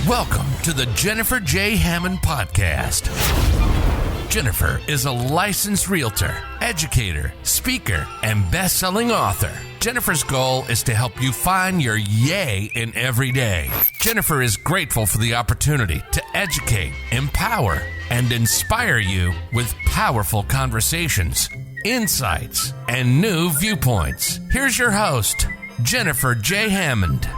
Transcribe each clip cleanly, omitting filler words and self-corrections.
Welcome to the Jennifer J. Hammond Podcast. Jennifer is a licensed realtor, educator, speaker, and best-selling author. Jennifer's goal is to help you find your yay in every day. Jennifer is grateful for the opportunity to educate, empower, and inspire you with powerful conversations, insights, and new viewpoints. Here's your host, Jennifer J. Hammond.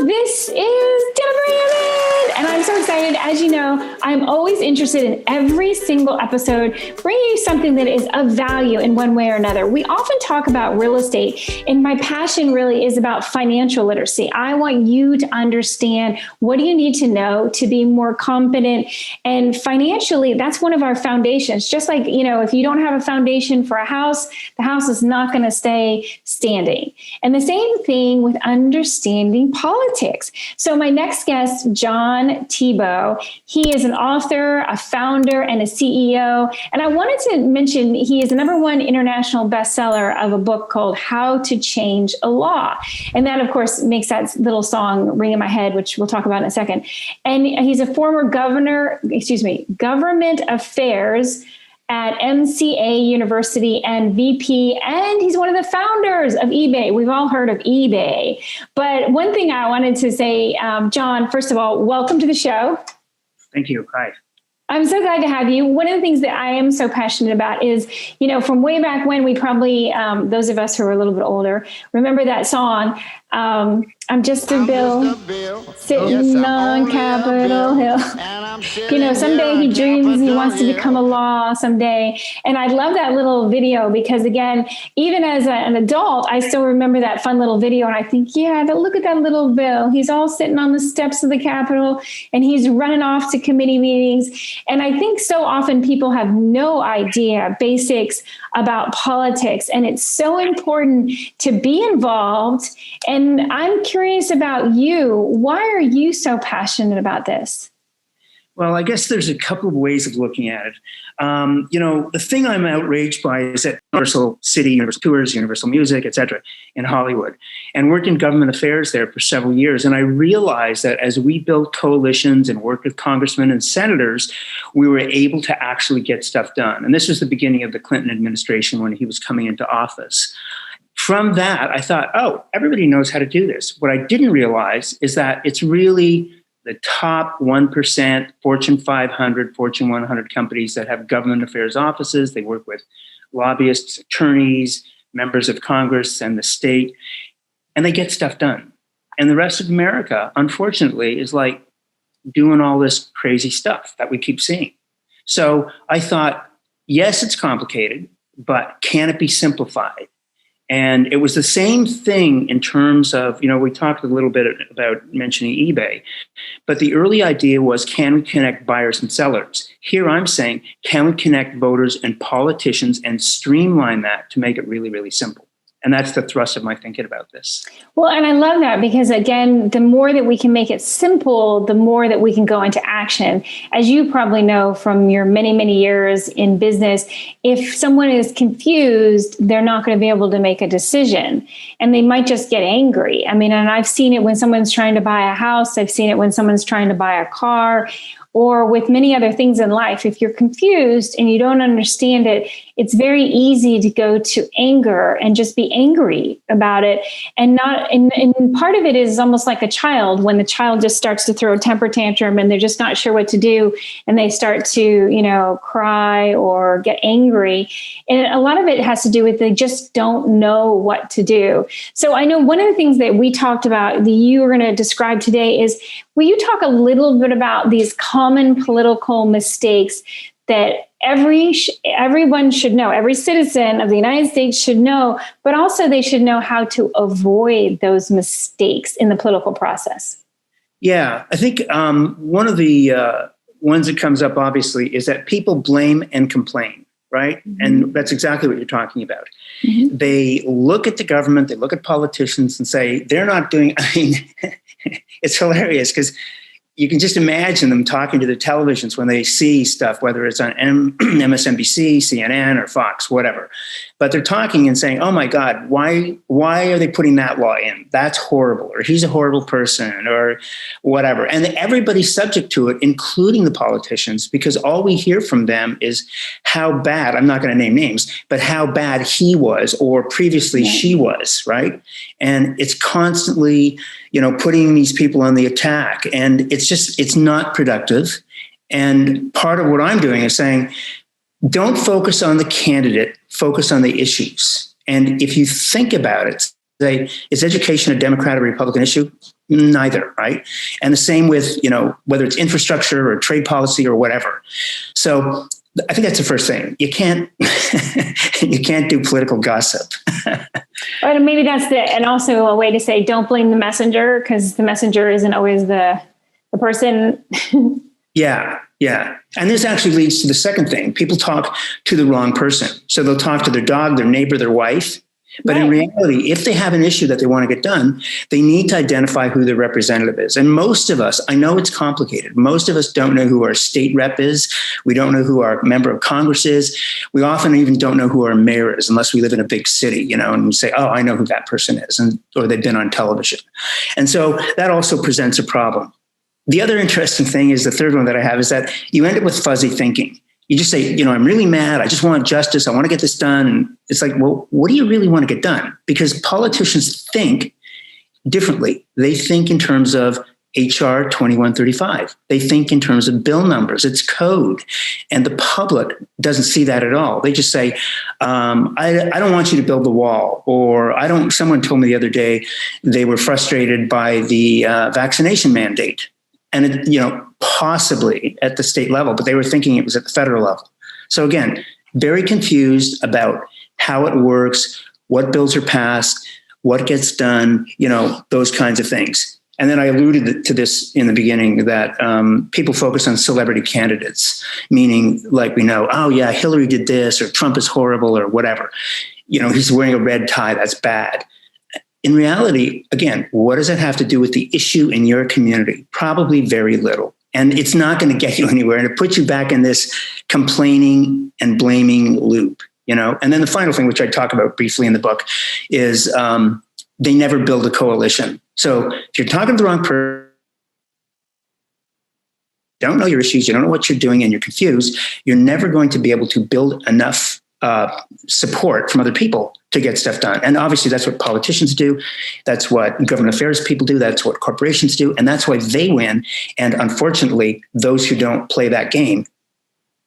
This is Jennifer Hammond, and I'm so excited. As you know, I'm always interested in every single episode bringing you something that is of value in one way or another. We often talk about real estate, and my passion really is about financial literacy. I want you to understand what do you need to know to be more competent, and financially, that's one of our foundations. Just like, if you don't have a foundation for a house, the house is not going to stay standing. And the same thing with understanding politics. So my next guest, John Thibault, he is an author, a founder, and a CEO. And I wanted to mention he is the #1 international bestseller of a book called How to Change a Law. And that, of course, makes that little song ring in my head, which we'll talk about in a second. And he's a former government affairs at MCA University and VP, and he's one of the founders of eBay. We've all heard of eBay. But one thing I wanted to say, John, first of all, welcome to the show. Thank you. Hi. I'm so glad to have you. One of the things that I am so passionate about is, from way back when, we probably, those of us who are a little bit older, remember that song, I'm just a bill sitting on Capitol Hill. Someday he dreams he wants to become a law someday. And I love that little video because, again, even as an adult, I still remember that fun little video. And I think, look at that little bill. He's all sitting on the steps of the Capitol and he's running off to committee meetings. And I think so often people have no idea basics about politics. And it's so important to be involved. And I'm curious about you. Why are you so passionate about this? Well, I guess there's a couple of ways of looking at it. The thing I'm outraged by is that Universal City, Universal Tours, Universal Music, et cetera, in Hollywood, and worked in government affairs there for several years. And I realized that as we built coalitions and worked with congressmen and senators, we were able to actually get stuff done. And this was the beginning of the Clinton administration when he was coming into office. From that, I thought, everybody knows how to do this. What I didn't realize is that it's really the top 1%, Fortune 500, Fortune 100 companies that have government affairs offices. They work with lobbyists, attorneys, members of Congress and the state, and they get stuff done. And the rest of America, unfortunately, is like doing all this crazy stuff that we keep seeing. So I thought, yes, it's complicated, but can it be simplified? And it was the same thing in terms of, we talked a little bit about mentioning eBay, but the early idea was, can we connect buyers and sellers? Here I'm saying, can we connect voters and politicians and streamline that to make it really, really simple? And that's the thrust of my thinking about this. Well, and I love that because, again, the more that we can make it simple, the more that we can go into action. As you probably know from your many, many years in business, if someone is confused, they're not going to be able to make a decision and they might just get angry. And I've seen it when someone's trying to buy a house. I've seen it when someone's trying to buy a car, or with many other things in life. If you're confused and you don't understand it, it's very easy to go to anger and just be angry about it. And part of it is almost like a child, when the child just starts to throw a temper tantrum and they're just not sure what to do. And they start to, cry or get angry. And a lot of it has to do with they just don't know what to do. So I know one of the things that we talked about that you were going to describe today is, will you talk a little bit about these common political mistakes that everyone should know, every citizen of the United States should know, but also they should know how to avoid those mistakes in the political process? Yeah, I think one of the ones that comes up, obviously, is that people blame and complain, right? Mm-hmm. And that's exactly what you're talking about. Mm-hmm. They look at the government, they look at politicians and say, they're not doing, it's hilarious because you can just imagine them talking to their televisions when they see stuff, whether it's on MSNBC, CNN, or Fox, whatever. But they're talking and saying, oh my God, why are they putting that law in? That's horrible, or he's a horrible person, or whatever. And everybody's subject to it, including the politicians, because all we hear from them is how bad, I'm not going to name names, but how bad he was, or previously she was, right? And it's constantly, putting these people on the attack. And it's not productive. And part of what I'm doing is saying, don't focus on the candidate, focus on the issues. And if you think about it, say, is education a Democrat or Republican issue? Neither, right? And the same with, whether it's infrastructure or trade policy or whatever. So I think that's the first thing. You can't do political gossip. But maybe that's and also a way to say, don't blame the messenger, because the messenger isn't always the person. Yeah. And this actually leads to the second thing. People talk to the wrong person. So they'll talk to their dog, their neighbor, their wife. But in reality, if they have an issue that they want to get done, they need to identify who their representative is. And most of us, I know it's complicated. Most of us don't know who our state rep is. We don't know who our member of Congress is. We often even don't know who our mayor is unless we live in a big city, and we say, oh, I know who that person is, or they've been on television. And so that also presents a problem. The other interesting thing is, the third one that I have, is that you end up with fuzzy thinking. You just say, I'm really mad. I just want justice. I want to get this done. And it's like, well, what do you really want to get done? Because politicians think differently. They think in terms of HR 2135. They think in terms of bill numbers. It's code. And the public doesn't see that at all. They just say, I don't want you to build the wall. Or someone told me the other day they were frustrated by the vaccination mandate. And, possibly at the state level, but they were thinking it was at the federal level. So again, very confused about how it works, what bills are passed, what gets done, those kinds of things. And then I alluded to this in the beginning, that people focus on celebrity candidates, meaning like we know, oh yeah, Hillary did this, or Trump is horrible, or whatever. He's wearing a red tie, that's bad. In reality, again, what does it have to do with the issue in your community? Probably very little. And it's not going to get you anywhere. And it puts you back in this complaining and blaming loop, And then the final thing, which I talk about briefly in the book, is they never build a coalition. So if you're talking to the wrong person, don't know your issues, you don't know what you're doing, and you're confused, you're never going to be able to build enough support from other people to get stuff done. And obviously that's what politicians do. That's what government affairs people do. That's what corporations do. And that's why they win. And unfortunately, those who don't play that game,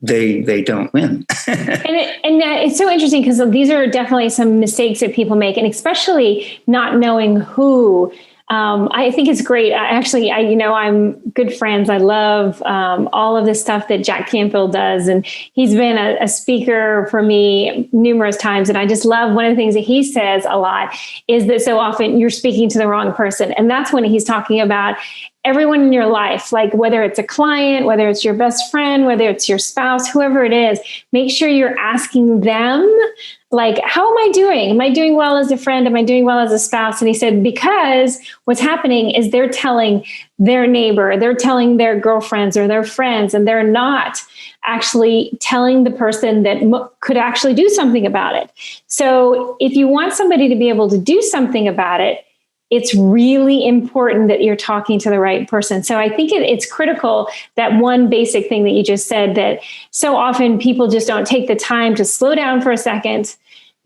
they don't win. and it's so interesting, because these are definitely some mistakes that people make, and especially not knowing who. I think it's great. I'm good friends. I love all of this stuff that Jack Canfield does. And he's been a speaker for me numerous times. And I just love, one of the things that he says a lot is that so often you're speaking to the wrong person. And that's when he's talking about everyone in your life, like whether it's a client, whether it's your best friend, whether it's your spouse, whoever it is, make sure you're asking them, like, how am I doing? Am I doing well as a friend? Am I doing well as a spouse? And he said, because what's happening is they're telling their neighbor, they're telling their girlfriends or their friends, and they're not actually telling the person that could actually do something about it. So if you want somebody to be able to do something about it, it's really important that you're talking to the right person. So I think it's critical, that one basic thing that you just said, that so often people just don't take the time to slow down for a second,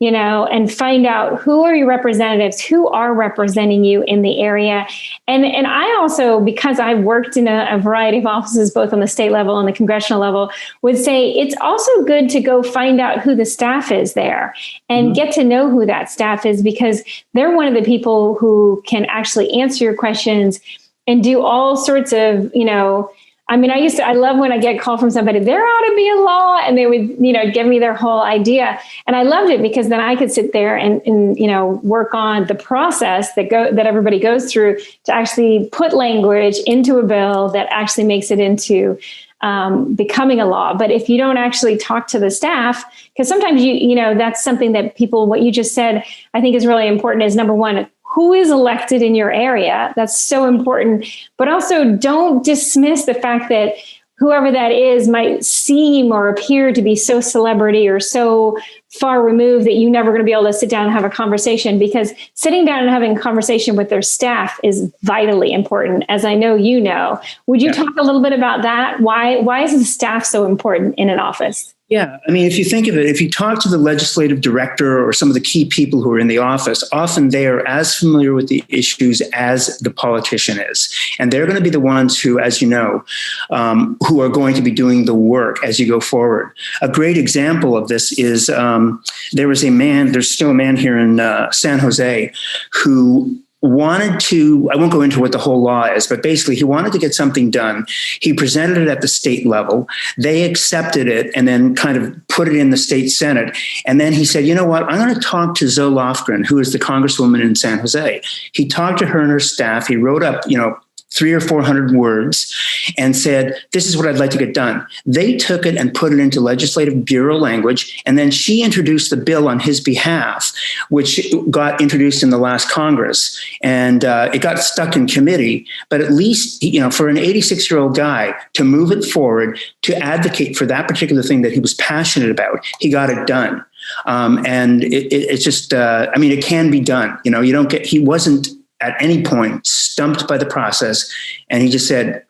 and find out who are your representatives, who are representing you in the area. And I also, because I've worked in a variety of offices, both on the state level and the congressional level, would say it's also good to go find out who the staff is there and get to know who that staff is, because they're one of the people who can actually answer your questions and do all sorts of, I love when I get a call from somebody, there ought to be a law, and they would, give me their whole idea. And I loved it, because then I could sit there and work on the process that everybody goes through to actually put language into a bill that actually makes it into becoming a law. But if you don't actually talk to the staff, because sometimes that's something that people, what you just said, I think is really important, is number one, who is elected in your area. That's so important. But also don't dismiss the fact that whoever that is might seem or appear to be so celebrity or so far removed that you're never going to be able to sit down and have a conversation, because sitting down and having a conversation with their staff is vitally important, as I know you know. Would you talk a little bit about that? Why is the staff so important in an office? Yeah, I mean, if you think of it, if you talk to the legislative director or some of the key people who are in the office, often they are as familiar with the issues as the politician is. And they're going to be the ones who, as you know, who are going to be doing the work as you go forward. A great example of this is there's still a man here in San Jose who wanted to, I won't go into what the whole law is, but basically he wanted to get something done. He presented it at the state level. They accepted it and then kind of put it in the state Senate. And then he said, you know what, I'm going to talk to Zoe Lofgren, who is the congresswoman in San Jose. He talked to her and her staff. He wrote up, 300 or 400 words and said, this is what I'd like to get done. They took it and put it into legislative bureau language. And then she introduced the bill on his behalf, which got introduced in the last Congress. And it got stuck in committee. But at least, for an 86-year-old guy to move it forward, to advocate for that particular thing that he was passionate about, he got it done. And it's just, it can be done. He wasn't at any point stumped by the process. And he just said,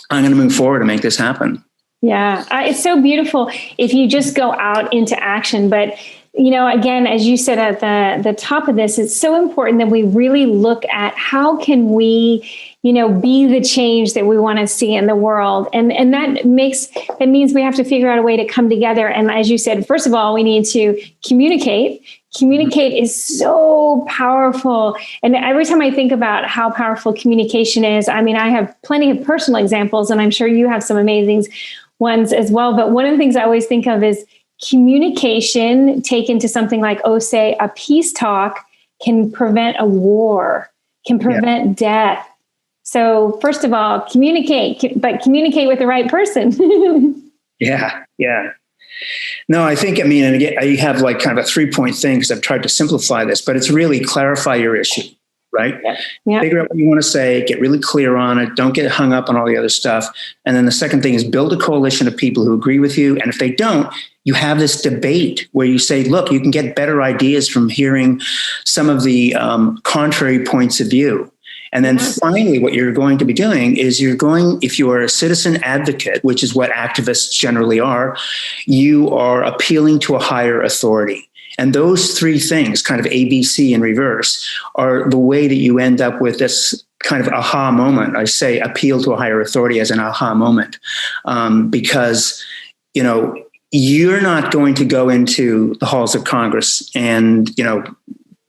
I'm going to move forward and make this happen. Yeah, it's so beautiful if you just go out into action. But, again, as you said at the top of this, it's so important that we really look at how can we, be the change that we want to see in the world. And that means we have to figure out a way to come together. And as you said, first of all, we need to communicate. Communicate is so powerful. And every time I think about how powerful communication is, I have plenty of personal examples, and I'm sure you have some amazing ones as well. But one of the things I always think of is communication taken to something like, say, a peace talk can prevent a war, can prevent death. So first of all, communicate, but communicate with the right person. Yeah. No, I think, and again, I have like kind of a 3-point thing because I've tried to simplify this, but it's really clarify your issue, right? Yeah. Figure out what you want to say, get really clear on it. Don't get hung up on all the other stuff. And then the second thing is build a coalition of people who agree with you. And if they don't, you have this debate where you say, look, you can get better ideas from hearing some of the contrary points of view. And then finally, what you're going to be doing is if you are a citizen advocate, which is what activists generally are, you are appealing to a higher authority. And those three things, kind of ABC in reverse, are the way that you end up with this kind of aha moment. I say appeal to a higher authority as an aha moment, because, you're not going to go into the halls of Congress and,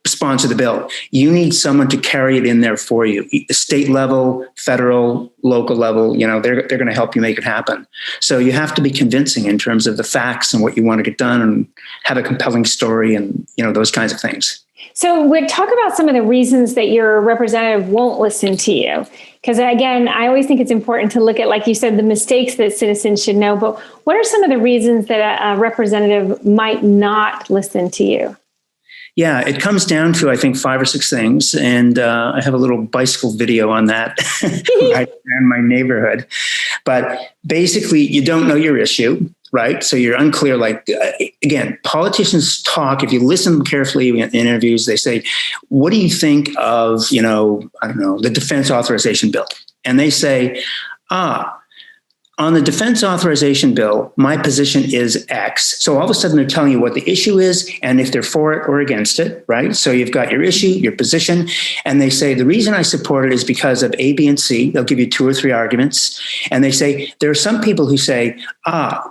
sponsor the bill. You need someone to carry it in there for you. State level, federal, local level, they're going to help you make it happen. So you have to be convincing in terms of the facts and what you want to get done and have a compelling story and, those kinds of things. So we'll talk about some of the reasons that your representative won't listen to you. Because again, I always think it's important to look at, like you said, the mistakes that citizens should know. But what are some of the reasons that a representative might not listen to you? Yeah, it comes down to, I think, 5 or 6 things. And I have a little bicycle video on that right in my neighborhood. But basically, you don't know your issue, right? So you're unclear. Like, again, politicians talk. If you listen carefully in interviews, they say, what do you think of, the defense authorization bill? And they say, on the defense authorization bill, my position is X. So all of a sudden they're telling you what the issue is and if they're for it or against it, right? So you've got your issue, your position, and they say, the reason I support it is because of A, B, and C. They'll give you 2 or 3 arguments. And they say, there are some people who say,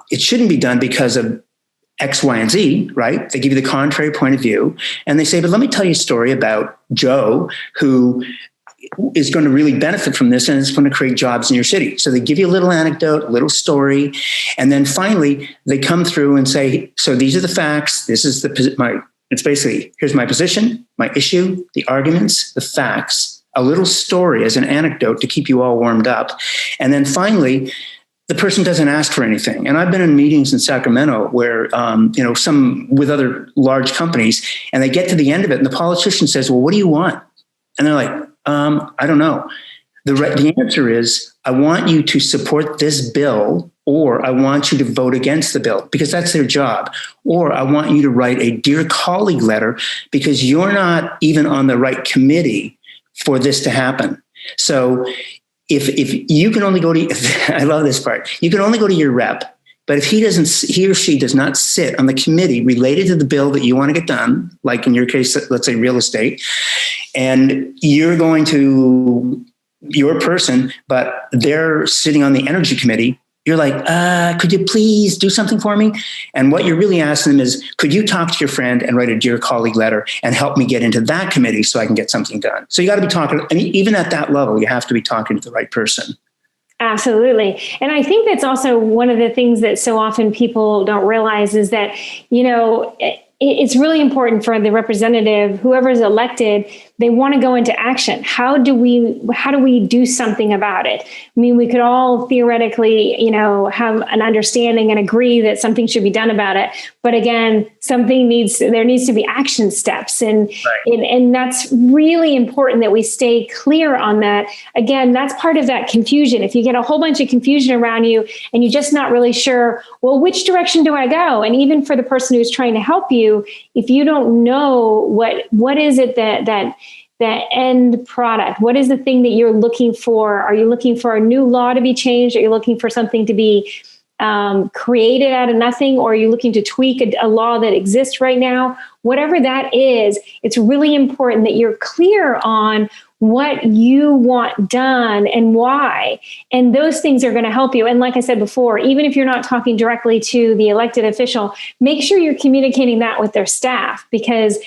it shouldn't be done because of X, Y, and Z, right? They give you the contrary point of view. And they say, but let me tell you a story about Joe, who is going to really benefit from this, and it's going to create jobs in your city. So they give you a little anecdote, a little story, and then finally they come through and say, so these are the facts. This is it's basically, here's my position, my issue, the arguments, the facts, a little story as an anecdote to keep you all warmed up. And then finally, the person doesn't ask for anything. And I've been in meetings in Sacramento where, some with other large companies, and they get to the end of it and the politician says, well, what do you want? And they're like, I don't know. The answer is, I want you to support this bill, or I want you to vote against the bill, because that's their job. Or I want you to write a dear colleague letter, because you're not even on the right committee for this to happen. So if you can only go to, I love this part, you can only go to your rep. But if he or she does not sit on the committee related to the bill that you want to get done, like in your case, let's say real estate, and you're going to your person, but they're sitting on the energy committee, you're like, could you please do something for me? And what you're really asking them is, could you talk to your friend and write a dear colleague letter and help me get into that committee so I can get something done? So you got to be talking, I mean, even at that level, you have to be talking to the right person. Absolutely. And I think that's also one of the things that so often people don't realize is that, it's really important for the representative, whoever is elected, they want to go into action. How do we do something about it? I mean, we could all theoretically, have an understanding and agree that something should be done about it. But again, there needs to be action steps. And that's really important that we stay clear on that. Again, that's part of that confusion. If you get a whole bunch of confusion around you and you're just not really sure, well, which direction do I go? And even for the person who's trying to help you, if you don't know what is it that end product, what is the thing that you're looking for? Are you looking for a new law to be changed? Are you looking for something to be created out of nothing? Or are you looking to tweak a law that exists right now? Whatever that is, it's really important that you're clear on what you want done and why. And those things are going to help you. And like I said before, even if you're not talking directly to the elected official, make sure you're communicating that with their staff, because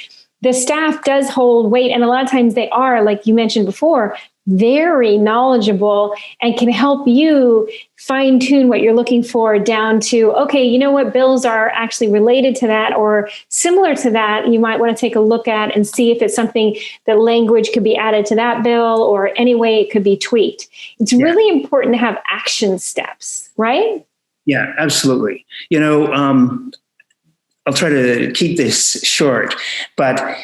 the staff does hold weight. And a lot of times they are, like you mentioned before, very knowledgeable and can help you fine tune what you're looking for down to, okay, you know what bills are actually related to that or similar to that. You might want to take a look at and see if it's something that language could be added to that bill or any way it could be tweaked. It's really important to have action steps, right? Yeah, absolutely. I'll try to keep this short, but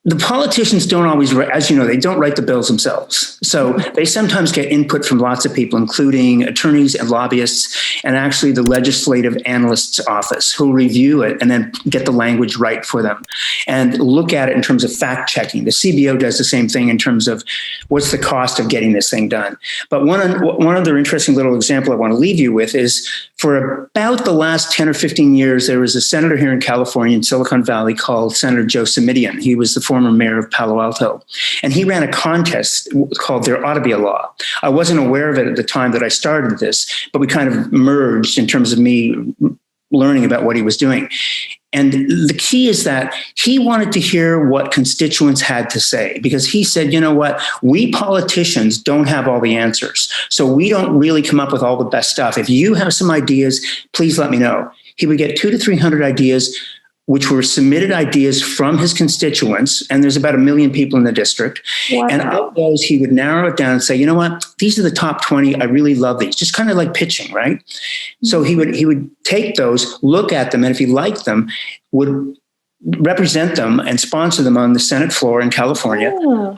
the politicians don't always, as you know, they don't write the bills themselves. So they sometimes get input from lots of people, including attorneys and lobbyists, and actually the legislative analyst's office, who review it and then get the language right for them and look at it in terms of fact checking. The CBO does the same thing in terms of what's the cost of getting this thing done. But one other interesting little example I want to leave you with is, for about the last 10 or 15 years, there was a senator here in California, in Silicon Valley, called Senator Joe Simitian. He was the former mayor of Palo Alto. And he ran a contest called There Ought to Be a Law. I wasn't aware of it at the time that I started this, but we kind of merged in terms of me learning about what he was doing. And the key is that he wanted to hear what constituents had to say, because he said, you know what, we politicians don't have all the answers. So we don't really come up with all the best stuff. If you have some ideas, please let me know. He would get 200 to 300 ideas, which were submitted ideas from his constituents. And there's about 1 million people in the district. Wow. And of those, he would narrow it down and say, you know what, these are the top 20. I really love these. Just kind of like pitching, right? Mm-hmm. So he would take those, look at them, and if he liked them, would represent them and sponsor them on the Senate floor in California. Oh.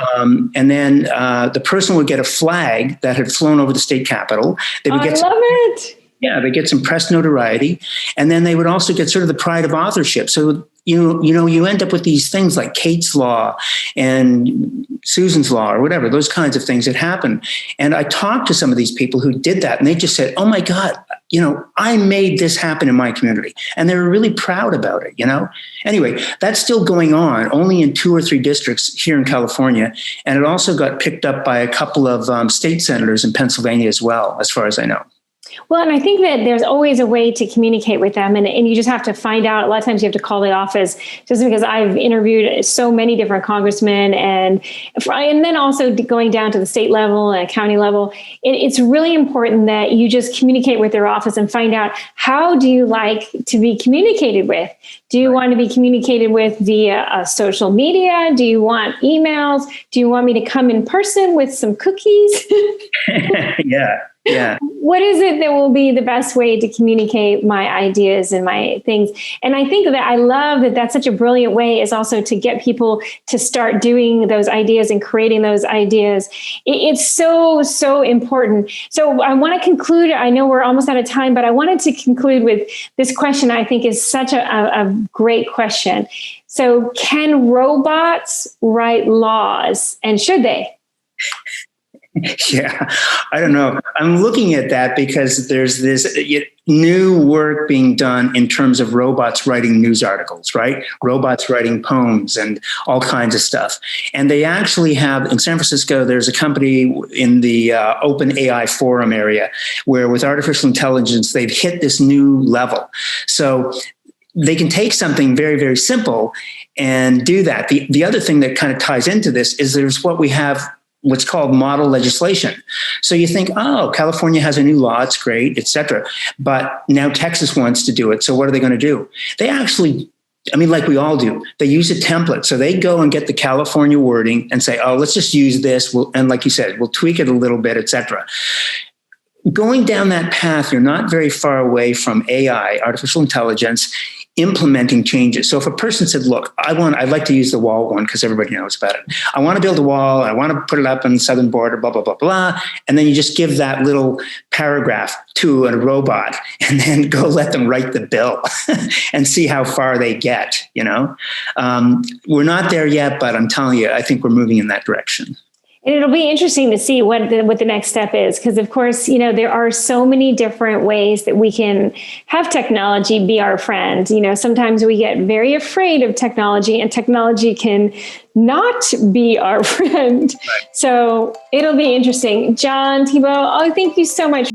And then the person would get a flag that had flown over the state capitol. They would get love it. Yeah, they get some press notoriety, and then they would also get sort of the pride of authorship. So, you end up with these things like Kate's Law and Susan's Law or whatever, those kinds of things that happen. And I talked to some of these people who did that, and they just said, oh my God, I made this happen in my community. And they were really proud about it, Anyway, that's still going on, only in 2 or 3 districts here in California. And it also got picked up by a couple of state senators in Pennsylvania as well, as far as I know. Well, and I think that there's always a way to communicate with them, and you just have to find out. A lot of times you have to call the office, just because I've interviewed so many different congressmen, and then also going down to the state level and county level. It's really important that you just communicate with their office and find out, how do you like to be communicated with? Do you want to be communicated with via social media? Do you want emails? Do you want me to come in person with some cookies? Yeah. Yeah. What is it that will be the best way to communicate my ideas and my things? And I think that I love that that's such a brilliant way is also to get people to start doing those ideas and creating those ideas. It's so, so important. So I want to conclude. I know we're almost out of time, but I wanted to conclude with this question. I think is such a great question. So can robots write laws, and should they? Yeah, I don't know. I'm looking at that because there's this new work being done in terms of robots writing news articles, right? Robots writing poems and all kinds of stuff. And they actually have, in San Francisco, there's a company in the open AI forum area where with artificial intelligence, they've hit this new level. So they can take something very, very simple and do that. The other thing that kind of ties into this is there's what we have what's called model legislation. So you think, oh, California has a new law, it's great, et cetera. But now Texas wants to do it. So what are they going to do? They actually, I mean, like we all do, they use a template. So they go and get the California wording and say, oh, let's just use this. And like you said, we'll tweak it a little bit, et cetera. Going down that path, you're not very far away from AI, artificial intelligence, implementing changes. So if a person said, look, I'd like to use the wall one because everybody knows about it. I want to build a wall. I want to put it up on the southern border, blah, blah, blah, blah. And then you just give that little paragraph to a robot and then go let them write the bill and see how far they get, We're not there yet, but I'm telling you, I think we're moving in that direction. And it'll be interesting to see what the next step is, because of course, there are so many different ways that we can have technology be our friend. Sometimes we get very afraid of technology, and technology can not be our friend. Right. So it'll be interesting. John, Thibault, thank you so much.